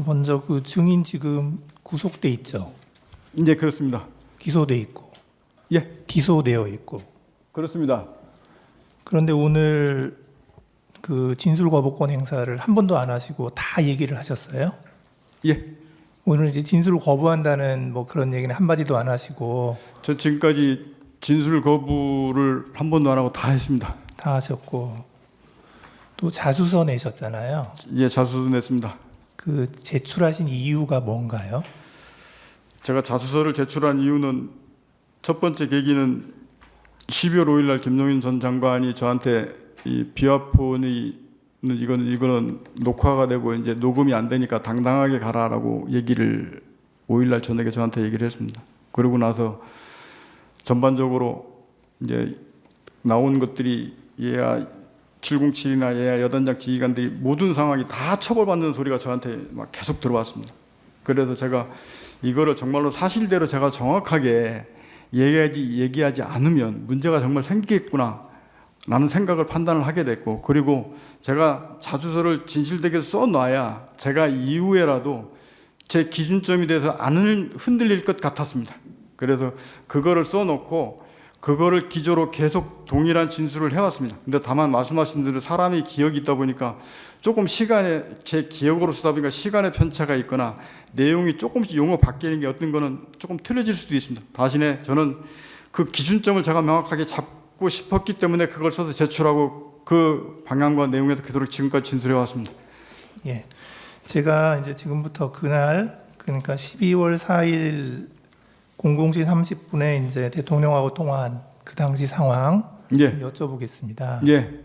먼저 그 증인 지금 구속돼 있죠. 네, 그렇습니다. 기소돼 있고. 예, 기소되어 있고. 그렇습니다. 그런데 오늘 그 진술 거부권 행사를 한 번도 안 하시고 다 얘기를 하셨어요? 예, 오늘 이제 진술을 거부한다는 뭐 그런 얘기는 한 마디도 안 하시고 저 지금까지 진술 거부를 한 번도 안 하고 다 했습니다. 다 하셨고 또 자수서 내셨잖아요. 예, 자수서 냈습니다. 그 제출하신 이유가 뭔가요? 제가 자수서를 제출한 이유는 첫 번째 계기는 12월 5일 날 김용인 전 장관이 저한테 이 비화폰이 이거는 녹화가 되고 이제 녹음이 안 되니까 당당하게 가라라고 얘기를 5일 날 저녁에 저한테 얘기를 했습니다. 그러고 나서 전반적으로 이제 나온 것들이 얘야 707이나 얘야 여단장 지휘관들이 모든 상황이 다 처벌받는 소리가 저한테 막 계속 들어왔습니다. 그래서 제가 이거를 정말로 사실대로 제가 정확하게 얘기하지 않으면 문제가 정말 생기겠구나 라는 생각을 판단을 하게 됐고, 그리고 제가 자수서를 진실되게 써놔야 제가 이후에라도 제 기준점이 돼서 안 흔들릴 것 같았습니다. 그래서 그거를 써놓고 그거를 기조로 계속 동일한 진술을 해왔습니다. 근데 다만 말씀하신 대로 사람이 기억이 있다 보니까 조금 시간에 제 기억으로 쓰다 보니까 시간의 편차가 있거나 내용이 조금씩 용어 바뀌는 게 어떤 거는 조금 틀려질 수도 있습니다. 대신에 저는 그 기준점을 제가 명확하게 잡고 싶었기 때문에 그걸 써서 제출하고 그 방향과 내용에서 그대로 지금까지 진술해 왔습니다. 예. 제가 이제 지금부터 그날 그러니까 12월 4일 00시 30분에 이제 대통령하고 통화한 그 당시 상황 예. 여쭤보겠습니다. 예.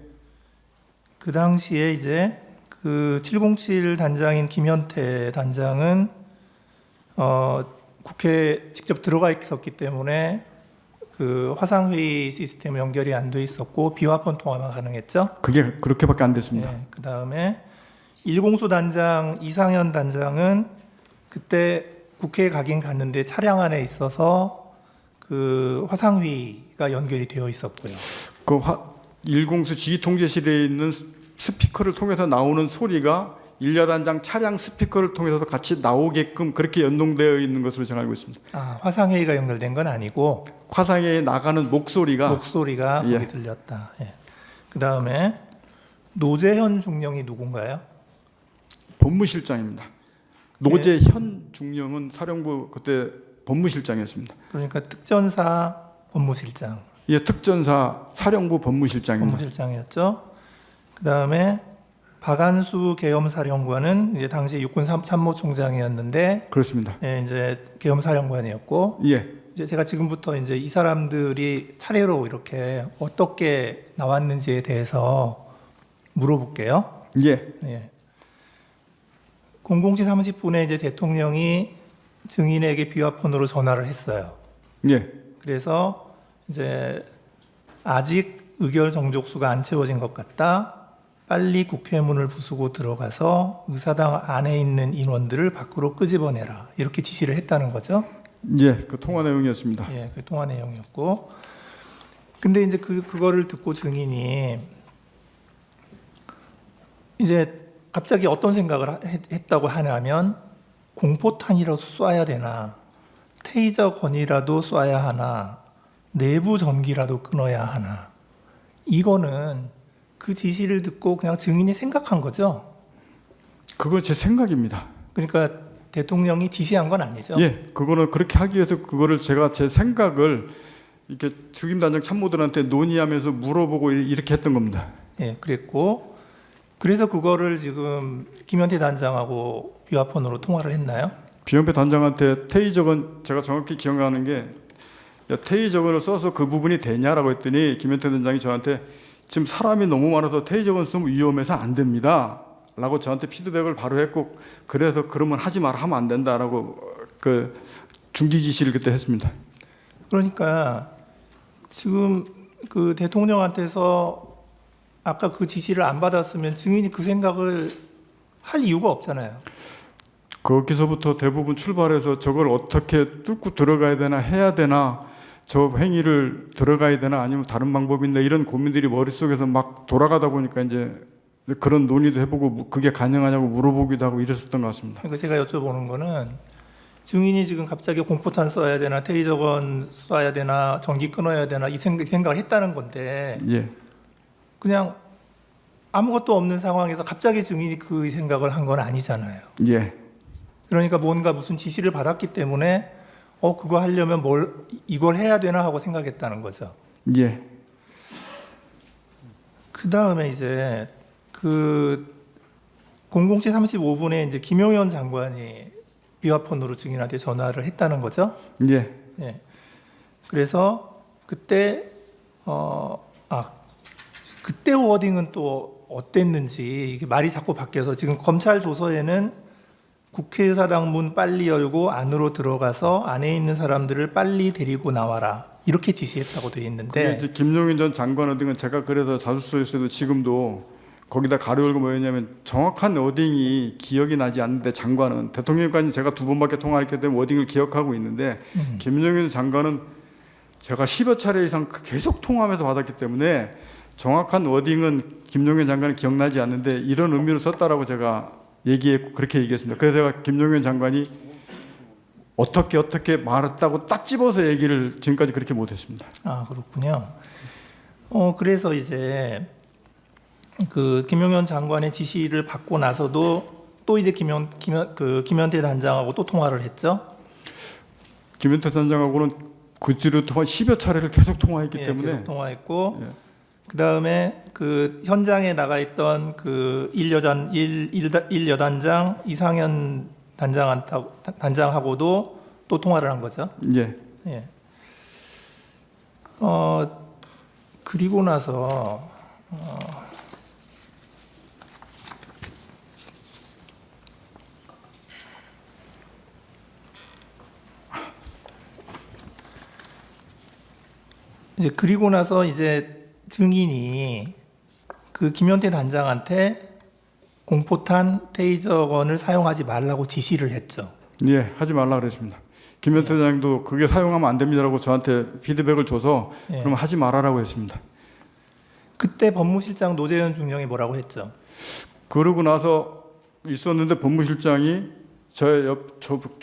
그 당시에 이제 그 707 단장인 김현태 단장은 국회에 직접 들어가 있었기 때문에 그 화상회의 시스템 연결이 안 돼 있었고 비화폰 통화만 가능했죠. 그게 그렇게밖에 안 됐습니다. 네, 그 다음에 일공수 단장 이상현 단장은 그때 국회에 가긴 갔는데 차량 안에 있어서 그 화상회의가 연결이 되어 있었고요. 그 1공수 지휘통제실에 있는 스피커를 통해서 나오는 소리가 일여단장 차량 스피커를 통해서도 같이 나오게끔 그렇게 연동되어 있는 것으로 제가 알고 있습니다. 아, 화상회의가 연결된 건 아니고 화상에 나가는 목소리가 예. 거기 들렸다. 예. 그 다음에 노재현 중령이 누군가요? 법무실장입니다. 노재현 중령은 사령부 그때 법무실장이었습니다. 그러니까 특전사 법무실장. 예, 특전사 사령부 법무실장입니다. 법무실장이었죠. 그 다음에 박안수 계엄사령관은 이제 당시 육군 참모총장이었는데, 그렇습니다. 예, 이제 계엄사령관이었고, 예, 이제 제가 지금부터 이제 이 사람들이 차례로 이렇게 어떻게 나왔는지에 대해서 물어볼게요. 예, 예. 00시 30분에 이제 대통령이 증인에게 비화폰으로 전화를 했어요. 예, 그래서 이제 아직 의결 정족수가 안 채워진 것 같다. 빨리 국회문을 부수고 들어가서 의사당 안에 있는 인원들을 밖으로 끄집어내라. 이렇게 지시를 했다는 거죠. 예, 그 통화 내용이었습니다. 예, 그 통화 내용이었고. 근데 이제 그거를 듣고 증인이 이제 갑자기 어떤 생각을 했다고 하냐면 공포탄이라도 쏴야 되나, 테이저 건이라도 쏴야 하나, 내부 전기라도 끊어야 하나. 이거는 그 지시를 듣고 그냥 증인이 생각한 거죠. 그건 제 생각입니다. 그러니까 대통령이 지시한 건 아니죠. 예, 그거는 그렇게 하기 위해서 그거를 제가 제 생각을 이렇게 특임단장 참모들한테 논의하면서 물어보고 이렇게 했던 겁니다. 예, 그랬고 그래서 그거를 지금 김현태 단장하고 비화폰으로 통화를 했나요? 비연패 단장한테 테이저건 제가 정확히 기억나는 게 야, 테이저건을 써서 그 부분이 되냐라고 했더니 김현태 단장이 저한테 지금 사람이 너무 많아서 테이저건 쓰면 위험해서 안 됩니다 라고 저한테 피드백을 바로 했고, 그래서 그러면 하지 마라, 하면 안 된다라고 그 중지 지시를 그때 했습니다. 그러니까 지금 그 대통령한테서 아까 그 지시를 안 받았으면 증인이 그 생각을 할 이유가 없잖아요. 거기서부터 대부분 출발해서 저걸 어떻게 뚫고 들어가야 되나, 해야 되나, 저 행위를 들어가야 되나, 아니면 다른 방법이 있나, 이런 고민들이 머릿속에서 막 돌아가다 보니까 이제 근데 그런 논의도 해보고 그게 가능하냐고 물어보기도 하고 이랬었던 것 같습니다. 그러니까 제가 여쭤보는 거는 증인이 지금 갑자기 공포탄 쏴야 되나 테이저건 쏴야 되나 전기 끊어야 되나 이 생각을 했다는 건데 예, 그냥 아무것도 없는 상황에서 갑자기 증인이 그 생각을 한 건 아니잖아요. 예, 그러니까 뭔가 무슨 지시를 받았기 때문에 그거 하려면 이걸 해야 되나 하고 생각했다는 거죠. 예, 그 다음에 이제 그 00시 35분에 이제 김용현 장관이 비화폰으로 증인한테 전화를 했다는 거죠. 예. 예. 그래서 그때 그때 워딩은 또 어땠는지 이게 말이 자꾸 바뀌어서 지금 검찰 조서에는 국회의사당 문 빨리 열고 안으로 들어가서 안에 있는 사람들을 빨리 데리고 나와라 이렇게 지시했다고 돼 그게 있는데 이제 김용인 전 장관 어딩은 제가 그래서 자수서에서도 지금도 거기다 가로 열고 뭐였냐면 정확한 워딩이 기억이 나지 않는데 장관은 대통령까지 제가 2번밖에 통화했기 때문에 워딩을 기억하고 있는데 김용인 장관은 제가 10여 차례 이상 계속 통화하면서 받았기 때문에 정확한 워딩은 김용현 장관은 기억나지 않는데 이런 의미로 썼다라고 제가 얘기했고 그렇게 얘기했습니다. 그래서 제가 김용현 장관이 어떻게 말했다고 딱 집어서 얘기를 지금까지 그렇게 못했습니다. 아 그렇군요. 그래서 이제 그 김용현 장관의 지시를 받고 나서도 또 이제 김현태 단장하고 또 통화를 했죠. 김현태 단장하고는 그 뒤로 10여 차례를 계속 통화했기 예, 때문에 계속 통화했고 예. 그 다음에 그 현장에 나가 있던 그 일여단장 이상현 단장하고도 또 통화를 한 거죠. 예. 예. 그리고 나서 이제 증인이 그 김현태 단장한테 공포탄 테이저건을 사용하지 말라고 지시를 했죠. 예, 하지 말라 그랬습니다. 김현태 단장도 그게 사용하면 안 됩니다라고 저한테 피드백을 줘서 예. 그럼 하지 말아라고 했습니다. 그때 법무실장 노재현 중령이 뭐라고 했죠? 그러고 나서 있었는데 법무실장이 저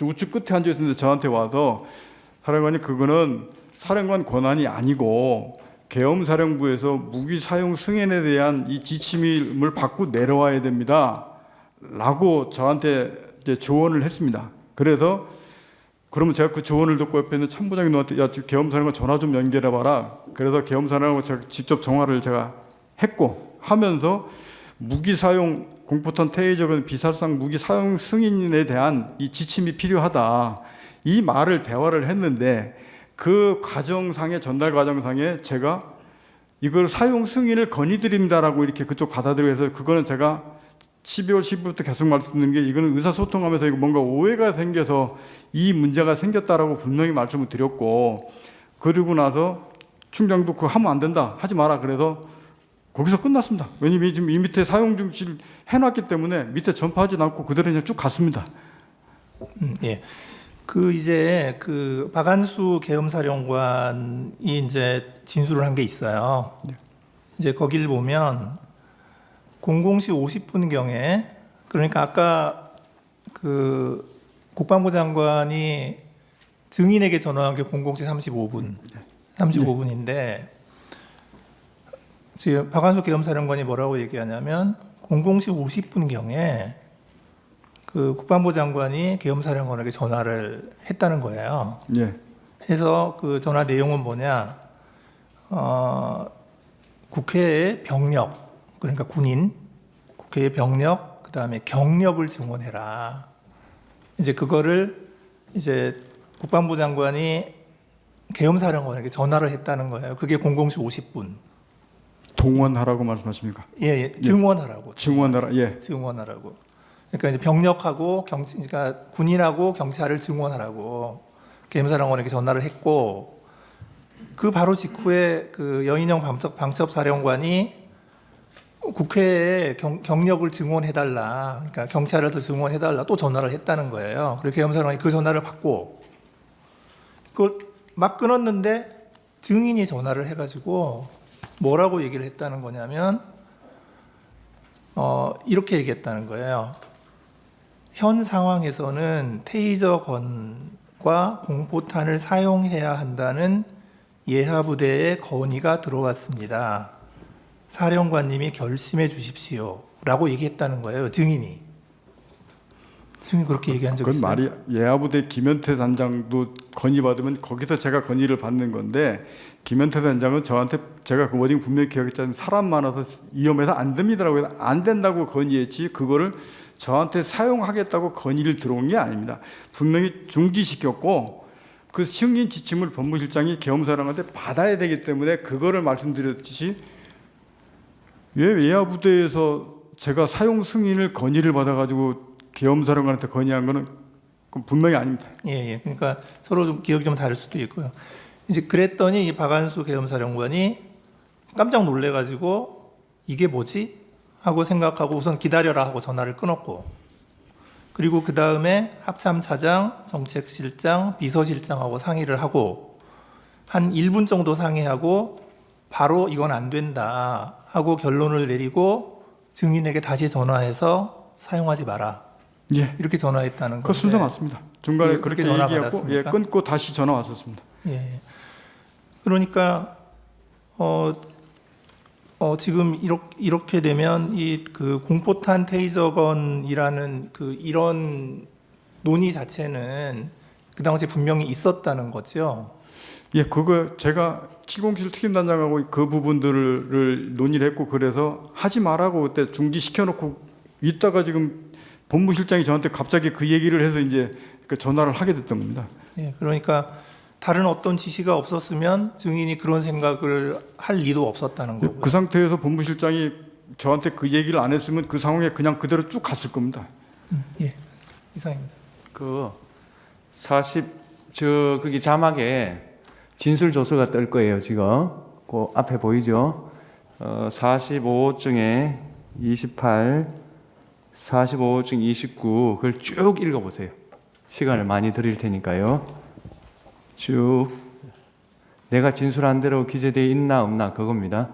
우측 끝에 앉아 있었는데 저한테 와서 사령관이 그거는 사령관 권한이 아니고 계엄사령부에서 무기 사용 승인에 대한 이 지침을 받고 내려와야 됩니다라고 저한테 이제 조언을 했습니다. 그래서 그러면 제가 그 조언을 듣고 옆에 있는 참부장이 너한테 야 계엄사령관 전화 좀 연결해 봐라. 그래서 계엄사령관 제가 직접 전화를 제가 했고 하면서 무기 사용 공포탄 테이저건 비살상 무기 사용 승인에 대한 이 지침이 필요하다. 이 말을 대화를 했는데 그 과정상에 전달 과정상에 제가 이걸 사용 승인을 건의드립니다라고 이렇게 그쪽 받아들여 해서 그거는 제가 12월 10일부터 계속 말씀드린 게 이거는 의사소통하면서 이거 뭔가 오해가 생겨서 이 문제가 생겼다라고 분명히 말씀을 드렸고 그리고 나서 충장도 그거 하면 안 된다 하지 마라 그래서 거기서 끝났습니다. 왜냐면 지금 이 밑에 사용 중지를 해놨기 때문에 밑에 전파하지 않고 그대로 그냥 쭉 갔습니다. 예. 이제 그 박한수 계엄사령관이 이제 진술을 한 게 있어요. 네. 이제 거길 보면 00시 50분경에 그러니까 아까 그 국방부 장관이 증인에게 전화한 게 00시 35분인데 지금 박한수 계엄사령관이 뭐라고 얘기하냐면 00시 50분경에 그 국방부 장관이 계엄사령관에게 전화를 했다는 거예요. 예. 해서 그 전화 내용은 뭐냐? 국회의 병력, 그러니까 군인, 국회의 병력, 그 다음에 경력을 증원해라. 이제 그거를 이제 국방부 장관이 계엄사령관에게 전화를 했다는 거예요. 그게 00시 50분. 동원하라고 말씀하십니까? 예, 증원하라고. 증원하라. 예. 증원하라고. 그러니까 이제 병력하고 그러니까 군인하고 경찰을 증원하라고 계엄사령관에게 전화를 했고 그 바로 직후에 그 여인영 방첩사령관이 국회에 경력을 증원해달라, 그러니까 경찰을 더 증원해달라 또 전화를 했다는 거예요. 그리고 계엄사령관이 그 전화를 받고 그걸 막 끊었는데 증인이 전화를 해가지고 뭐라고 얘기를 했다는 거냐면 이렇게 얘기했다는 거예요. 현 상황에서는 테이저건과 공포탄을 사용해야 한다는 예하부대의 건의가 들어왔습니다. 사령관님이 결심해 주십시오. 라고 얘기했다는 거예요. 증인이 그렇게 얘기한 적이 그건 있어요. 말이 예하부대 김현태 단장도 건의받으면 거기서 제가 건의를 받는 건데 김현태 단장은 저한테 제가 그 워딩 분명히 기억했잖아요. 사람 많아서 위험해서 안 됩니다라고 해서 안 된다고 건의했지 그거를 저한테 사용하겠다고 건의를 들어온 게 아닙니다. 분명히 중지시켰고 그 승인 지침을 법무실장이 계엄사령한테 받아야 되기 때문에 그거를 말씀드렸듯이 왜 예하부대에서 제가 사용 승인을 건의를 받아가지고 계엄사령관한테 건의한 거는 분명히 아닙니다. 예. 그러니까 서로 좀 기억이 좀 다를 수도 있고요. 이제 그랬더니 이 박안수 계엄사령관이 깜짝 놀래가지고 이게 뭐지? 하고 생각하고 우선 기다려라 하고 전화를 끊었고, 그리고 그 다음에 합참차장, 정책실장, 비서실장하고 상의를 하고 한 1분 정도 상의하고 바로 이건 안 된다 하고 결론을 내리고 증인에게 다시 전화해서 사용하지 마라. 예, 이렇게 전화했다는 그 건데. 순서 맞습니다. 중간에 그- 그렇게 그렇게 전화 얘기하고 받았습니까? 끊고 다시 전화 왔었습니다. 예. 그러니까 지금 이렇게 되면 이 그 공포탄 테이저건이라는 그 이런 논의 자체는 그 당시에 분명히 있었다는 거죠. 예, 그거 제가 707 특임단장하고 그 부분들을 논의를 했고 그래서 하지 말라고 그때 중지시켜놓고 있다가 지금 법무실장이 저한테 갑자기 그 얘기를 해서 이제 그 전화를 하게 됐던 겁니다. 예. 그러니까 다른 어떤 지시가 없었으면 증인이 그런 생각을 할 리도 없었다는 거고요. 그 상태에서 법무실장이 저한테 그 얘기를 안 했으면 그 상황에 그냥 그대로 쭉 갔을 겁니다. 예. 이상입니다. 거기 자막에 진술 조서가 뜰 거예요. 지금 그 앞에 보이죠? 45호증에 28, 45호증 29 그걸 쭉 읽어보세요. 시간을 많이 드릴 테니까요. 쭉 내가 진술한 대로 기재되어 있나 없나 그겁니다.